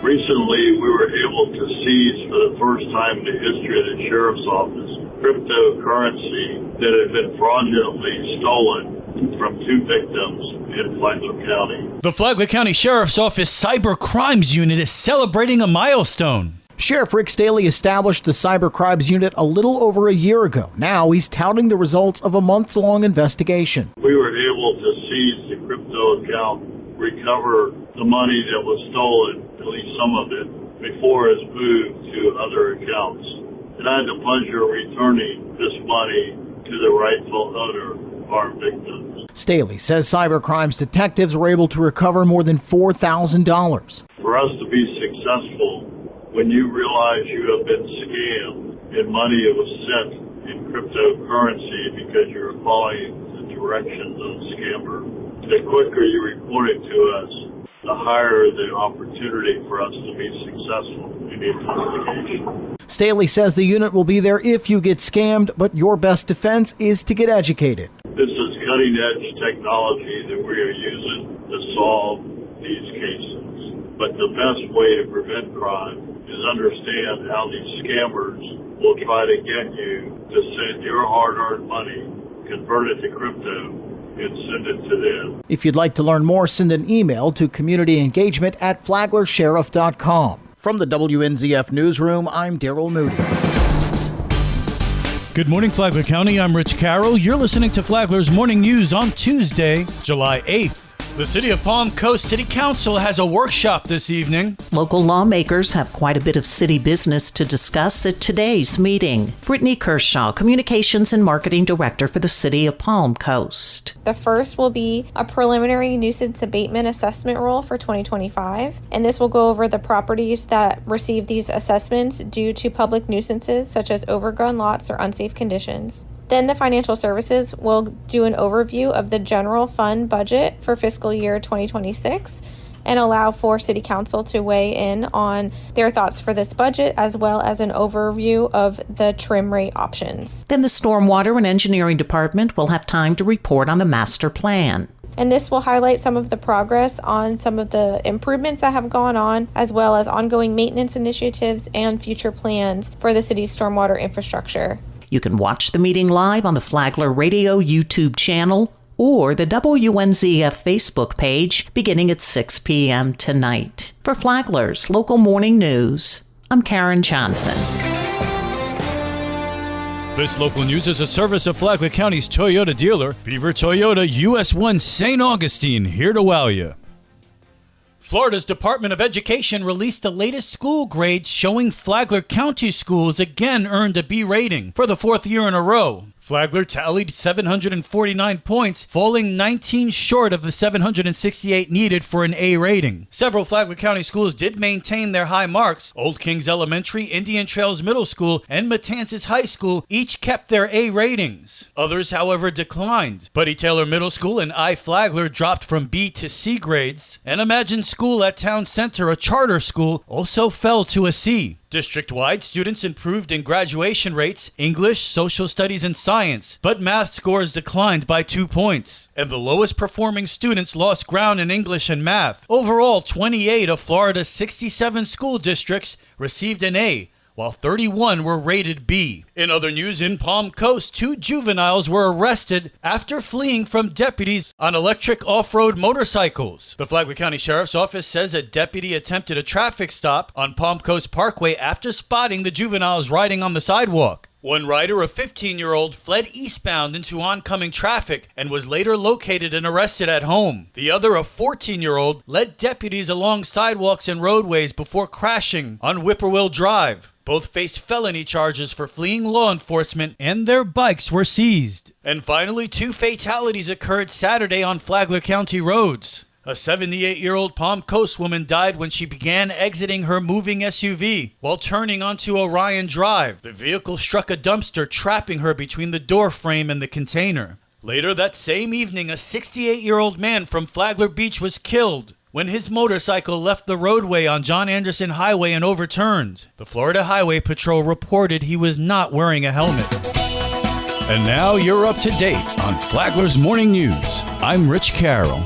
Recently, we were able to seize for the first time in the history of the Sheriff's Office cryptocurrency that had been fraudulently stolen from 2 victims in Flagler County. The Flagler County Sheriff's Office Cyber Crimes Unit is celebrating a milestone. Sheriff Rick Staley established the Cyber Crimes Unit a little over a year ago. Now he's touting the results of a months-long investigation. We were able to seize the crypto account, recover the money that was stolen, at least some of it, before it's moved to other accounts. And I had the pleasure of returning this money to the rightful owner of our victims. Staley says cyber crimes detectives were able to recover more than $4,000. For us to be successful, when you realize you have been scammed and money was sent in cryptocurrency because you're following the directions of the scammer, the quicker you report it to us, the higher the opportunity for us to be successful in the investigation. Staley says the unit will be there if you get scammed, but your best defense is to get educated. This is cutting-edge technology that we are using to solve these cases. But the best way to prevent crime is understand how these scammers will try to get you to send your hard-earned money, convert it to crypto, and send it to them. If you'd like to learn more, send an email to communityengagement@flaglersheriff.com. From the WNZF Newsroom, I'm Daryl Moody. Good morning, Flagler County. I'm Rich Carroll. You're listening to Flagler's Morning News on Tuesday, July 8th. The City of Palm Coast City Council has a workshop this evening. Local lawmakers have quite a bit of city business to discuss at today's meeting. Brittany Kershaw, Communications and Marketing Director for the City of Palm Coast. The first will be a preliminary nuisance abatement assessment rule for 2025, and this will go over the properties that receive these assessments due to public nuisances such as overgrown lots or unsafe conditions. Then the financial services will do an overview of the general fund budget for fiscal year 2026 and allow for City Council to weigh in on their thoughts for this budget, as well as an overview of the trim rate options. Then the Stormwater and Engineering Department will have time to report on the master plan. And this will highlight some of the progress on some of the improvements that have gone on, as well as ongoing maintenance initiatives and future plans for the city's stormwater infrastructure. You can watch the meeting live on the Flagler Radio YouTube channel or the WNZF Facebook page beginning at 6 p.m. tonight. For Flagler's Local Morning News, I'm Karen Johnson. This local news is a service of Flagler County's Toyota dealer, Beaver Toyota US 1 St. Augustine, here to wow you. Florida's Department of Education released the latest school grades showing Flagler County schools again earned a B rating for the 4th year in a row. Flagler tallied 749 points, falling 19 short of the 768 needed for an A rating. Several Flagler County schools did maintain their high marks. Old Kings Elementary, Indian Trails Middle School, and Matanzas High School each kept their A ratings. Others, however, declined. Buddy Taylor Middle School and I Flagler dropped from B to C grades. And Imagine School at Town Center, a charter school, also fell to a C. District-wide, students improved in graduation rates, English, social studies, and science, but math scores declined by 2 points. And the lowest performing students lost ground in English and math. Overall, 28 of Florida's 67 school districts received an A, while 31 were rated B. In other news, in Palm Coast, 2 juveniles were arrested after fleeing from deputies on electric off-road motorcycles. The Flagler County Sheriff's Office says a deputy attempted a traffic stop on Palm Coast Parkway after spotting the juveniles riding on the sidewalk. One rider, a 15-year-old, fled eastbound into oncoming traffic and was later located and arrested at home. The other, a 14-year-old, led deputies along sidewalks and roadways before crashing on Whippoorwill Drive. Both face felony charges for fleeing law enforcement, and their bikes were seized. And finally, 2 fatalities occurred Saturday on Flagler County roads. A 78-year-old Palm Coast woman died when she began exiting her moving SUV while turning onto Orion Drive. The vehicle struck a dumpster, trapping her between the door frame and the container. Later that same evening, a 68-year-old man from Flagler Beach was killed when his motorcycle left the roadway on John Anderson Highway and overturned. The Florida Highway Patrol reported he was not wearing a helmet. And now you're up to date on Flagler's Morning News. I'm Rich Carroll.